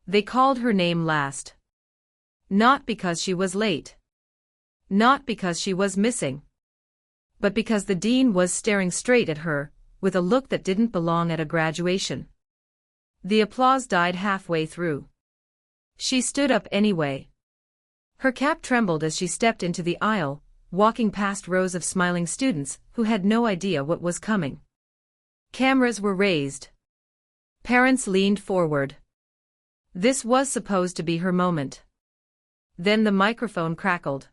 They called her name last. Not because she was late. Not because she was missing. But because the dean was staring straight at her, with a look that didn't belong at a graduation. The applause died halfway through. She stood up anyway. Her cap trembled as she stepped into the aisle, walking past rows of smiling students who had no idea what was coming. Cameras were raised. Parents leaned forward. This was supposed to be her moment. Then the microphone crackled.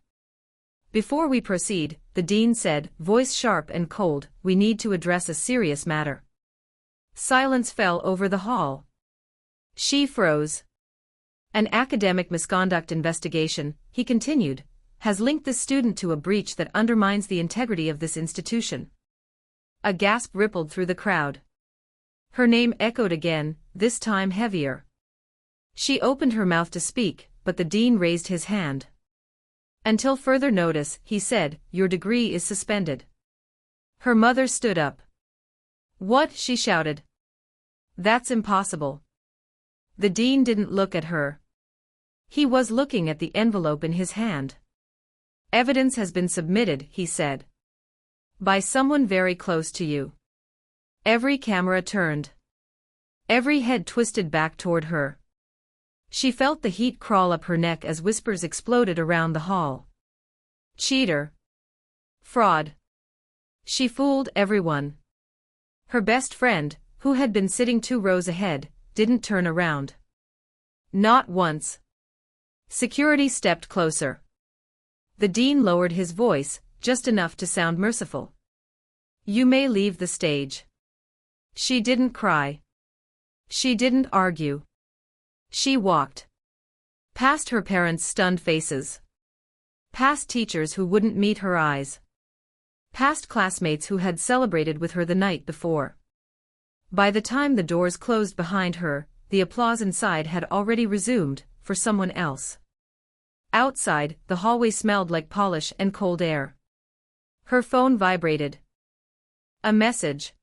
"Before we proceed," the dean said, voice sharp and cold, "we need to address a serious matter." Silence fell over the hall. She froze. "An academic misconduct investigation," he continued, "has linked this student to a breach that undermines the integrity of this institution." A gasp rippled through the crowd. Her name echoed again, this time heavier. She opened her mouth to speak, but the dean raised his hand. "Until further notice," he said, "your degree is suspended." Her mother stood up. "What?" she shouted. "That's impossible." The dean didn't look at her. He was looking at the envelope in his hand. "Evidence has been submitted," he said. "By someone very close to you." Every camera turned. Every head twisted back toward her. She felt the heat crawl up her neck as whispers exploded around the hall. Cheater. Fraud. She fooled everyone. Her best friend, who had been sitting 2 rows ahead, didn't turn around. Not once. Security stepped closer. The dean lowered his voice, just enough to sound merciful. "You may leave the stage." She didn't cry. She didn't argue. She walked. Past her parents' stunned faces. Past teachers who wouldn't meet her eyes. Past classmates who had celebrated with her the night before. By the time the doors closed behind her, the applause inside had already resumed, for someone else. Outside, the hallway smelled like polish and cold air. Her phone vibrated. A message.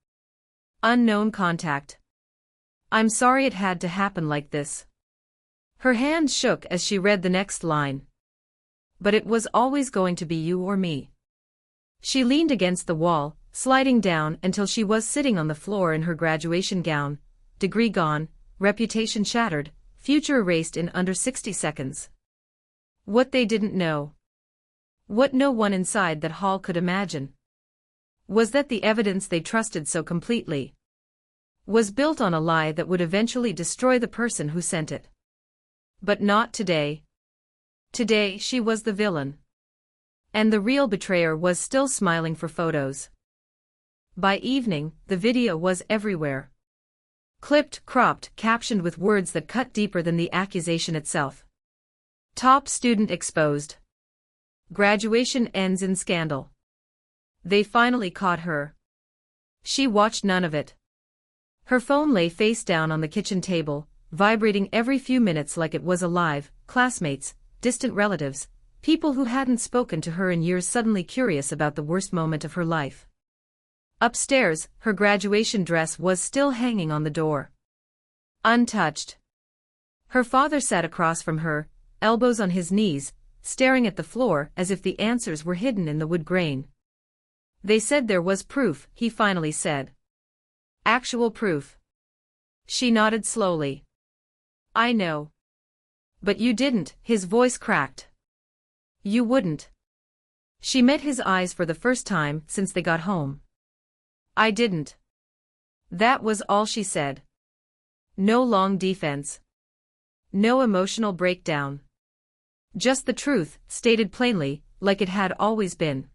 Unknown contact. "I'm sorry it had to happen like this." Her hand shook as she read the next line. "But it was always going to be you or me." She leaned against the wall, sliding down until she was sitting on the floor in her graduation gown, degree gone, reputation shattered, future erased in under 60 seconds. What they didn't know, what no one inside that hall could imagine, was that the evidence they trusted so completely was built on a lie that would eventually destroy the person who sent it. But not today. Today she was the villain. And the real betrayer was still smiling for photos. By evening, the video was everywhere. Clipped, cropped, captioned with words that cut deeper than the accusation itself. Top student exposed. Graduation ends in scandal. They finally caught her. She watched none of it. Her phone lay face down on the kitchen table, vibrating every few minutes like it was alive. Classmates, distant relatives, people who hadn't spoken to her in years suddenly curious about the worst moment of her life. Upstairs, her graduation dress was still hanging on the door. Untouched. Her father sat across from her, elbows on his knees, staring at the floor as if the answers were hidden in the wood grain. "They said there was proof," he finally said. "Actual proof." She nodded slowly. "I know. But you didn't," his voice cracked. "You wouldn't." She met his eyes for the first time since they got home. "I didn't." That was all she said. No long defense. No emotional breakdown. Just the truth, stated plainly, like it had always been.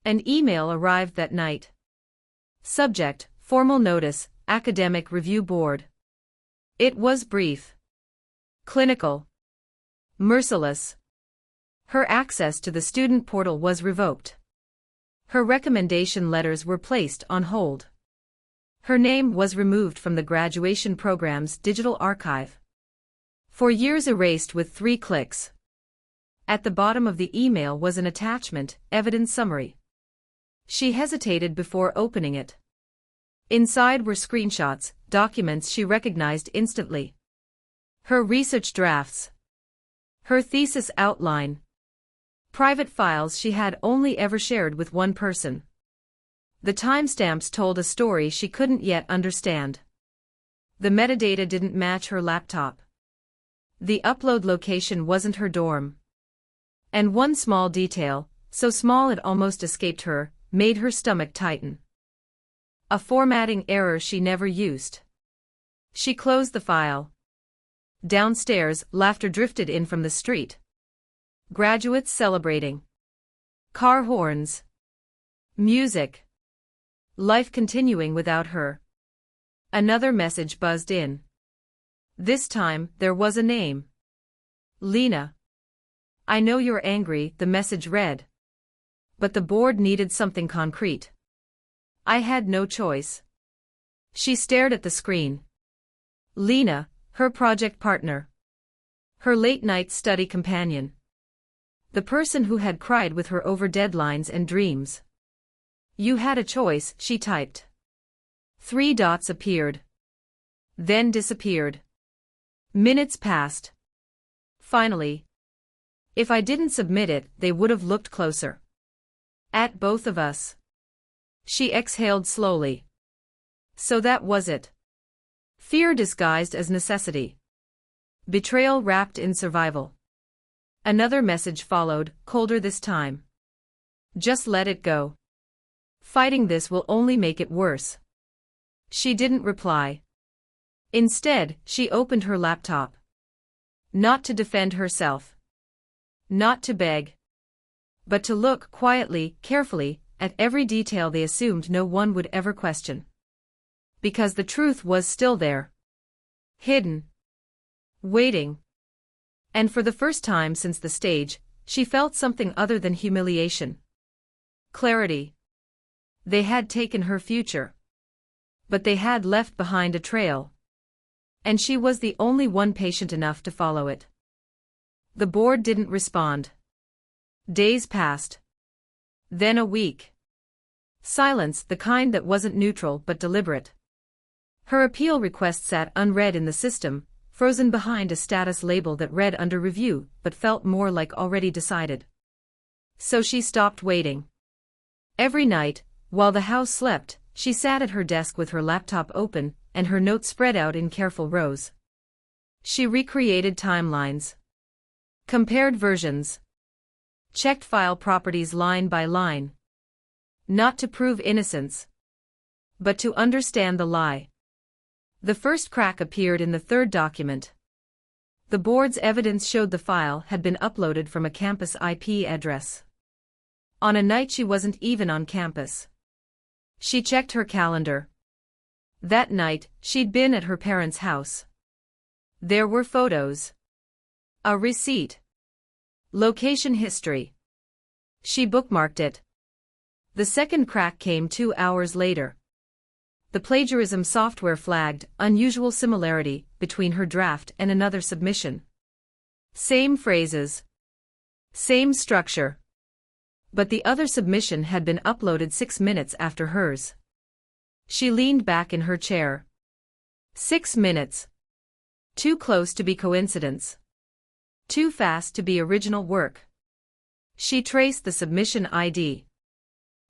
An email arrived that night. Subject, formal notice, academic review board. It was brief. Clinical. Merciless. Her access to the student portal was revoked. Her recommendation letters were placed on hold. Her name was removed from the graduation program's digital archive. For years erased with 3 clicks. At the bottom of the email was an attachment, evidence summary. She hesitated before opening it. Inside were screenshots, documents she recognized instantly. Her research drafts. Her thesis outline. Private files she had only ever shared with one person. The timestamps told a story she couldn't yet understand. The metadata didn't match her laptop. The upload location wasn't her dorm. And one small detail, so small it almost escaped her, made her stomach tighten. A formatting error she never used. She closed the file. Downstairs, laughter drifted in from the street. Graduates celebrating. Car horns. Music. Life continuing without her. Another message buzzed in. This time, there was a name. Lena. I know you're angry, the message read. But the board needed something concrete. I had no choice. She stared at the screen. Lena, her project partner. Her late-night study companion. The person who had cried with her over deadlines and dreams. You had a choice, she typed. 3 dots appeared. Then disappeared. Minutes passed. Finally. If I didn't submit it, they would have looked closer. At both of us. She exhaled slowly. So that was it. Fear disguised as necessity. Betrayal wrapped in survival. Another message followed, colder this time. Just let it go. Fighting this will only make it worse. She didn't reply. Instead, she opened her laptop. Not to defend herself. Not to beg. But to look quietly, carefully, at every detail they assumed no one would ever question. Because the truth was still there. Hidden. Waiting. And for the first time since the stage, she felt something other than humiliation. Clarity. They had taken her future. But they had left behind a trail. And she was the only one patient enough to follow it. The board didn't respond. Days passed. Then a week. Silence, the kind that wasn't neutral but deliberate. Her appeal request sat unread in the system, frozen behind a status label that read under review but felt more like already decided. So she stopped waiting. Every night, while the house slept, she sat at her desk with her laptop open and her notes spread out in careful rows. She recreated timelines. Compared versions. Checked file properties line by line. Not to prove innocence. But to understand the lie. The first crack appeared in the third document. The board's evidence showed the file had been uploaded from a campus IP address. On a night she wasn't even on campus. She checked her calendar. That night, she'd been at her parents' house. There were photos. A receipt. Location history. She bookmarked it. The second crack came 2 hours later. The plagiarism software flagged unusual similarity between her draft and another submission. Same phrases. Same structure. But the other submission had been uploaded 6 minutes after hers. She leaned back in her chair. 6 minutes. Too close to be coincidence. Too fast to be original work. She traced the submission ID.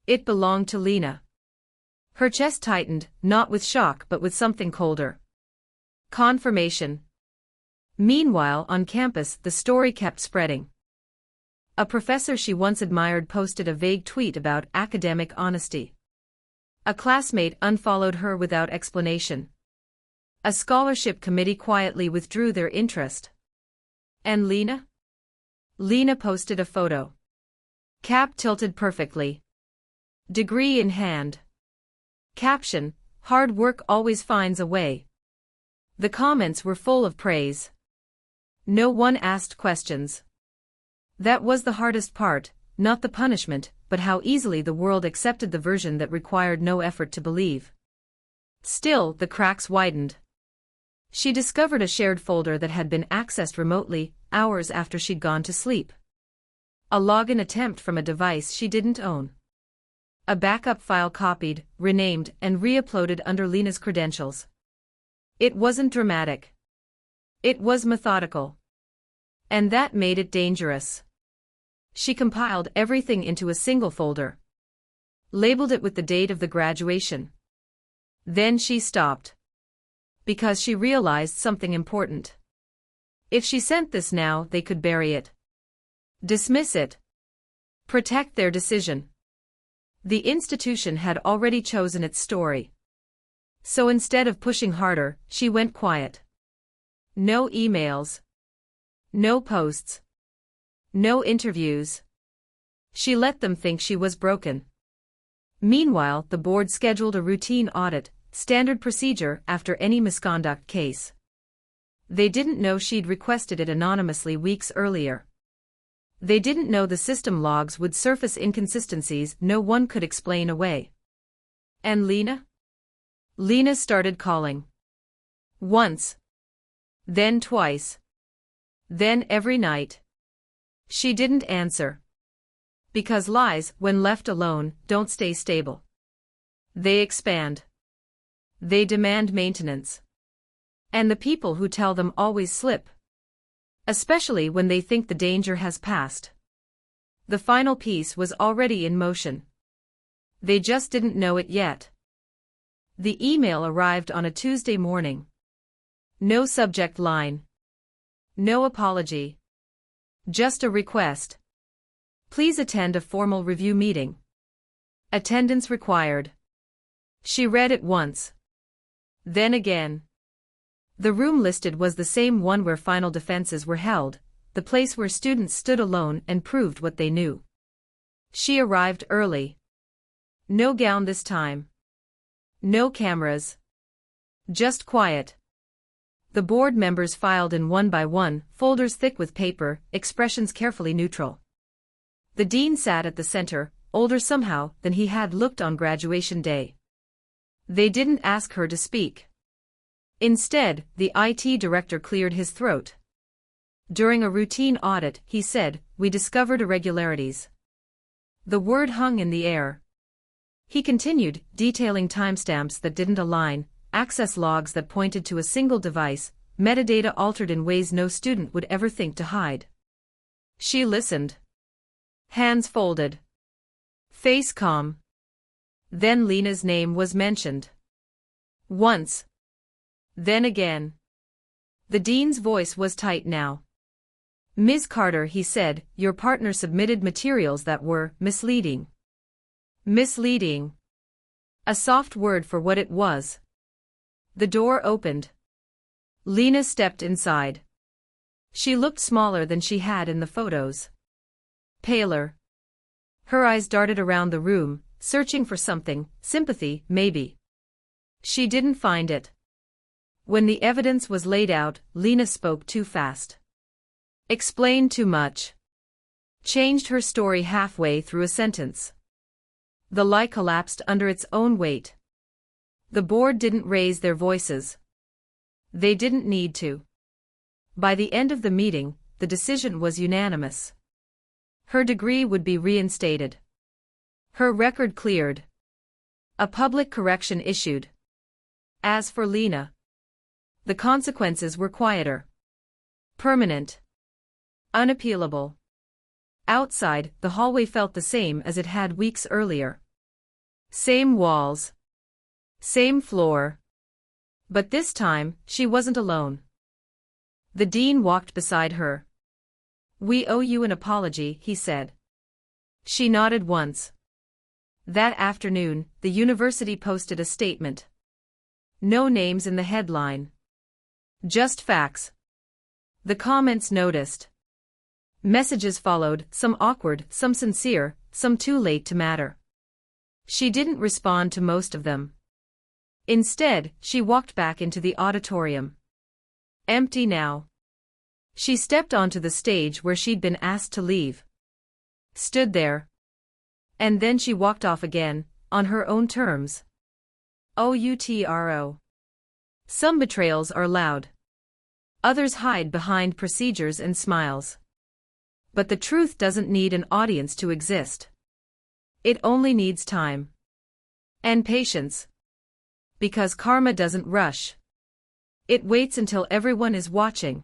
It belonged to Lena. Her chest tightened, not with shock but with something colder. Confirmation. Meanwhile, on campus, the story kept spreading. A professor she once admired posted a vague tweet about academic honesty. A classmate unfollowed her without explanation. A scholarship committee quietly withdrew their interest. And Lena? Lena posted a photo. Cap tilted perfectly. Degree in hand. Caption, hard work always finds a way. The comments were full of praise. No one asked questions. That was the hardest part, not the punishment, but how easily the world accepted the version that required no effort to believe. Still, the cracks widened. She discovered a shared folder that had been accessed remotely, hours after she'd gone to sleep. A login attempt from a device she didn't own. A backup file copied, renamed, and re-uploaded under Lena's credentials. It wasn't dramatic. It was methodical. And that made it dangerous. She compiled everything into a single folder. Labeled it with the date of the graduation. Then she stopped. Because she realized something important. If she sent this now, they could bury it. Dismiss it. Protect their decision. The institution had already chosen its story. So instead of pushing harder, she went quiet. No emails. No posts. No interviews. She let them think she was broken. Meanwhile, the board scheduled a routine audit, standard procedure after any misconduct case. They didn't know she'd requested it anonymously weeks earlier. They didn't know the system logs would surface inconsistencies no one could explain away. And Lena? Lena started calling. Once. Then twice. Then every night. She didn't answer. Because lies, when left alone, don't stay stable. They expand. They demand maintenance. And the people who tell them always slip. Especially when they think the danger has passed. The final piece was already in motion. They just didn't know it yet. The email arrived on a Tuesday morning. No subject line. No apology. Just a request. Please attend a formal review meeting. Attendance required. She read it once. Then again. The room listed was the same one where final defenses were held, the place where students stood alone and proved what they knew. She arrived early. No gown this time. No cameras. Just quiet. The board members filed in one by one, folders thick with paper, expressions carefully neutral. The dean sat at the center, older somehow than he had looked on graduation day. They didn't ask her to speak. Instead, the IT director cleared his throat. During a routine audit, he said, "We discovered irregularities." The word hung in the air. He continued, detailing timestamps that didn't align, access logs that pointed to a single device, metadata altered in ways no student would ever think to hide. She listened. Hands folded. Face calm. Then Lena's name was mentioned. Once. Then again. The dean's voice was tight now. "Ms. Carter," he said, "your partner submitted materials that were misleading." Misleading. A soft word for what it was. The door opened. Lena stepped inside. She looked smaller than she had in the photos. Paler. Her eyes darted around the room, searching for something, sympathy, maybe. She didn't find it. When the evidence was laid out, Lena spoke too fast. Explained too much. Changed her story halfway through a sentence. The lie collapsed under its own weight. The board didn't raise their voices. They didn't need to. By the end of the meeting, the decision was unanimous. Her degree would be reinstated. Her record cleared. A public correction issued. As for Lena, the consequences were quieter. Permanent. Unappealable. Outside, the hallway felt the same as it had weeks earlier. Same walls. Same floor. But this time, she wasn't alone. The dean walked beside her. "We owe you an apology," he said. She nodded once. That afternoon, the university posted a statement. No names in the headline. Just facts. The comments noticed. Messages followed, some awkward, some sincere, some too late to matter. She didn't respond to most of them. Instead, she walked back into the auditorium. Empty now. She stepped onto the stage where she'd been asked to leave. Stood there. And then she walked off again, on her own terms. OUTRO. Some betrayals are loud. Others hide behind procedures and smiles. But the truth doesn't need an audience to exist. It only needs time. And patience. Because karma doesn't rush. It waits until everyone is watching.